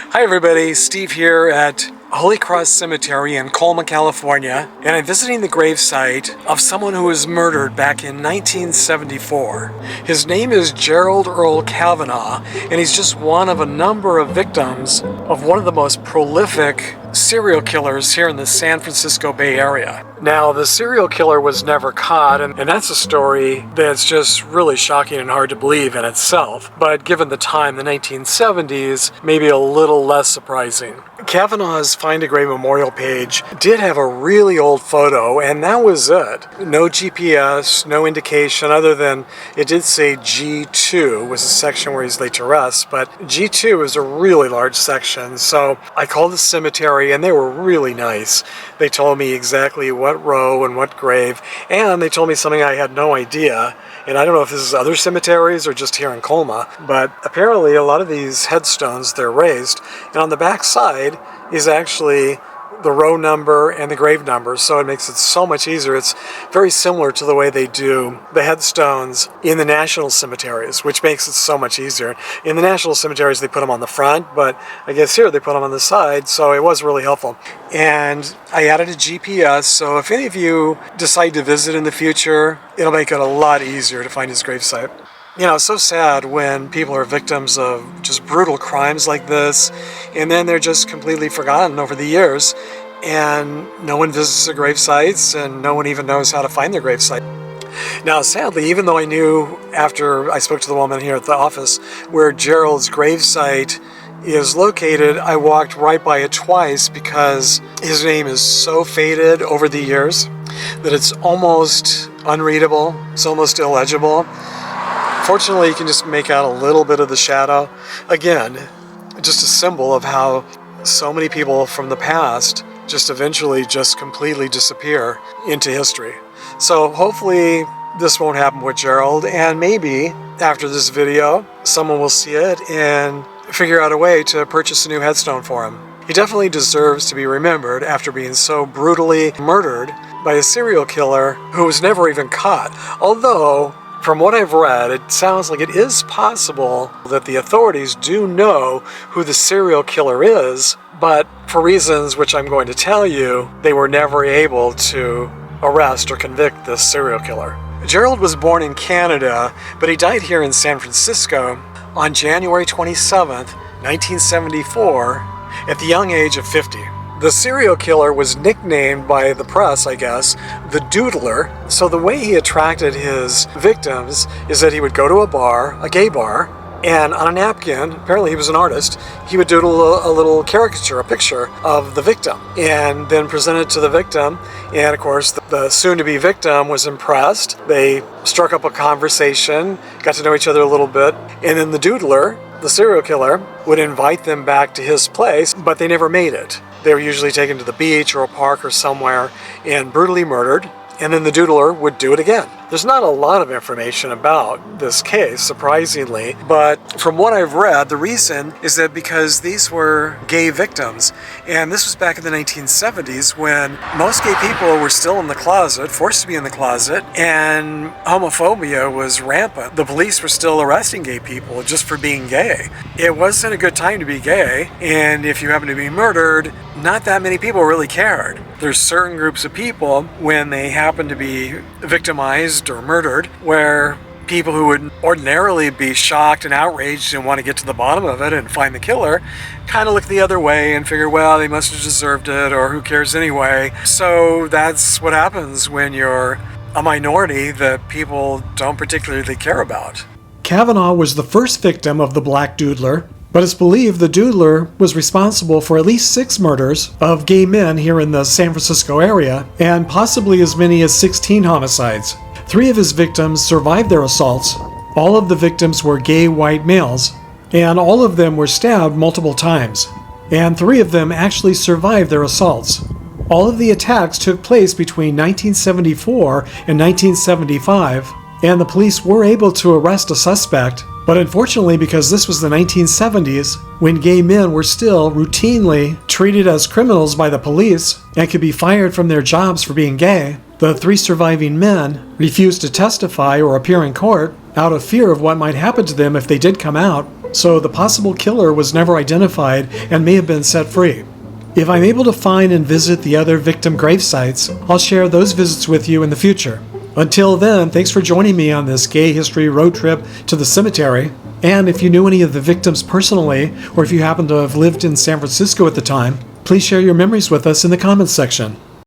Hi everybody, Steve here at Holy Cross Cemetery in Colma, California, and I'm visiting the gravesite of someone who was murdered back in 1974. His name is Gerald Cavanagh, and he's just one of a number of victims of one of the most prolific serial killers here in the San Francisco Bay Area. Now, the serial killer was never caught, and that's a story that's just really shocking and hard to believe in itself. But given the time, the 1970s, maybe a little less surprising. Cavanaugh's Find a Grave memorial page did have a really old photo, and that was it. No GPS, no indication other than it did say G2 was a section where he's laid to rest, but G2 is a really large section, so I called the cemetery and they were really nice. They told me exactly what row and what grave, and they told me something I had no idea. And I don't know if this is other cemeteries or just here in Colma, but apparently a lot of these headstones, they're raised, and on the back side is actually the row number and the grave number, so it makes it so much easier. It's very similar to the way they do the headstones in the national cemeteries, which makes it so much easier. In the national cemeteries, they put them on the front, but I guess here they put them on the side, so it was really helpful. And I added a GPS, so if any of you decide to visit in the future, it'll make it a lot easier to find his gravesite. You know, it's so sad when people are victims of just brutal crimes like this, and then they're just completely forgotten over the years, and no one visits their grave sites, and no one even knows how to find their gravesite. Now, sadly, even though I knew after I spoke to the woman here at the office where Gerald's gravesite is located, I walked right by it twice because his name is so faded over the years that it's almost unreadable, it's almost illegible. Fortunately, you can just make out a little bit of the shadow. Again, just a symbol of how so many people from the past just eventually just completely disappear into history. So hopefully this won't happen with Gerald, and maybe after this video, someone will see it and figure out a way to purchase a new headstone for him. He definitely deserves to be remembered after being so brutally murdered by a serial killer who was never even caught. Although, from what I've read, it sounds like it is possible that the authorities do know who the serial killer is, but for reasons which I'm going to tell you, they were never able to arrest or convict this serial killer. Gerald was born in Canada, but he died here in San Francisco on January 27th, 1974, at the young age of 50. The serial killer was nicknamed by the press, I guess, the Doodler. So the way he attracted his victims is that he would go to a bar, a gay bar, and on a napkin, apparently he was an artist, he would doodle a little caricature, a picture of the victim, and then present it to the victim. And of course, the soon-to-be victim was impressed. They struck up a conversation, got to know each other a little bit, and then the Doodler, the serial killer, would invite them back to his place, but they never made it. They were usually taken to the beach or a park or somewhere and brutally murdered, and then the Doodler would do it again. There's not a lot of information about this case, surprisingly, but from what I've read, the reason is that because these were gay victims, and this was back in the 1970s when most gay people were still in the closet, forced to be in the closet, and homophobia was rampant. The police were still arresting gay people just for being gay. It wasn't a good time to be gay, and if you happen to be murdered, not that many people really cared. There's certain groups of people, when they happen to be victimized or murdered, where people who would ordinarily be shocked and outraged and want to get to the bottom of it and find the killer kind of look the other way and figure, well, they must have deserved it, or who cares anyway. So that's what happens when you're a minority that people don't particularly care about. Cavanaugh was the first victim of the Black Doodler, but it's believed the Doodler was responsible for at least 6 murders of gay men here in the San Francisco area, and possibly as many as 16 homicides. 3 of his victims survived their assaults. All of the victims were gay white males, and all of them were stabbed multiple times. And 3 of them actually survived their assaults. All of the attacks took place between 1974 and 1975, and the police were able to arrest a suspect. But unfortunately, because this was the 1970s, when gay men were still routinely treated as criminals by the police and could be fired from their jobs for being gay, the 3 surviving men refused to testify or appear in court out of fear of what might happen to them if they did come out. so the possible killer was never identified and may have been set free. If I'm able to find and visit the other victim grave sites, I'll share those visits with you in the future. Until then, thanks for joining me on this gay history road trip to the cemetery. And if you knew any of the victims personally, or if you happen to have lived in San Francisco at the time, please share your memories with us in the comments section.